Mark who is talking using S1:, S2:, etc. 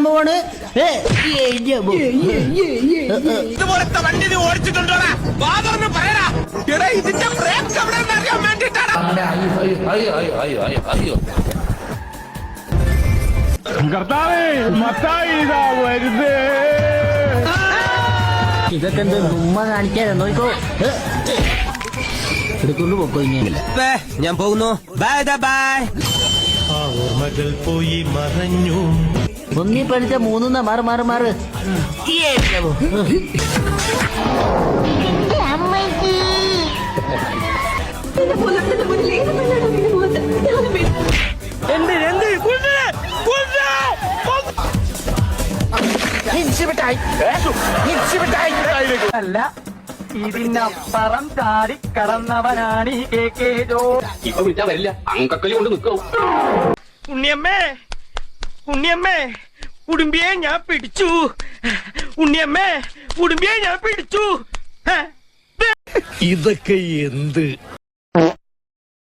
S1: പോവാണ്.
S2: ഇതുപോലത്തെ വണ്ടി നീ ഓടിച്ചിട്ടുണ്ടോടാ? വാതൊന്ന് പറയടാ. എടാ ഇതിന്റെ ബ്രേക്ക് എവിടെയെന്ന് അറിയാൻ വേണ്ടിട്ടാണ്.
S3: കർത്താവേ, മത്തായി ഇതാ വരുന്നേ.
S1: ഇതൊക്കെ എന്ത് ഉമ്മ കാണിക്കാതെ നോക്കോ. എടുക്കൊണ്ട് പോക്കോ.
S2: ഞാൻ പോകുന്നു. Bye bye.
S4: ആ ഓർമ്മകൾ പോയി മറഞ്ഞു.
S1: ഒന്നി പഠിച്ച മൂന്നുന്ന മാറ് മാറ് മാറ്.
S5: അല്ല, ഇതിനപ്പുറം ചാടി കടന്നവനാണ് ഈ KK ജോർജ്.
S6: ഇപ്പൊ വിളിച്ചാ വരില്ല, അങ്കക്കലി കൊണ്ട് നിൽക്കും.
S2: ഉണ്ണിയമ്മേ, ഉണ്ണിയമ്മേ, ഉടുമ്പിയെ ഞാൻ പിടിച്ചു. ഉണ്ണിയമ്മേ, ഉടുമ്പിയെ ഞാൻ പിടിച്ചു.
S3: ഇതൊക്കെ എന്ത്